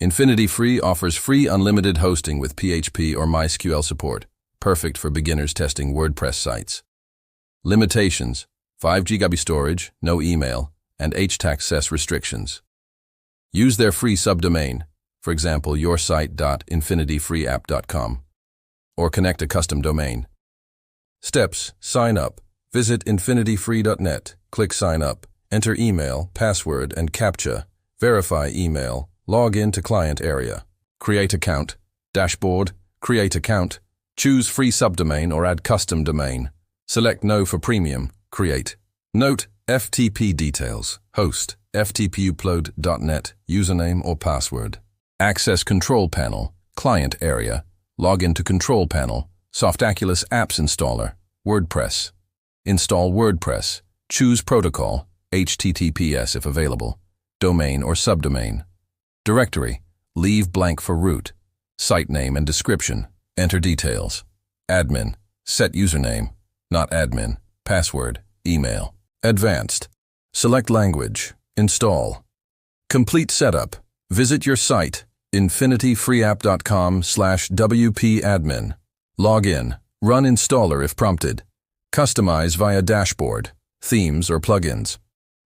InfinityFree offers free unlimited hosting with PHP or MySQL support, perfect for beginners testing WordPress sites. Limitations: 5 GB storage, no email, and htaccess restrictions. Use their free subdomain, for example yoursite.infinityfreeapp.com, or connect a custom domain. Steps: sign up. Visit infinityfree.net, click sign up, enter email, password, and CAPTCHA, verify email, log in to client area. Create account, dashboard, create account, choose free subdomain or add custom domain. Select no for premium, create. Note: FTP details, host, ftpupload.net, username or password. Access control panel, client area, log into control panel, Softaculous apps installer, WordPress. Install WordPress, choose protocol, HTTPS if available, domain or subdomain. Directory, leave blank for root. Site name and description, enter details. Admin, set username, not admin, password, email. Advanced, select language, install. Complete setup, visit your site, infinityfreeapp.com/wpadmin. Log in, run installer if prompted. Customize via dashboard, themes or plugins.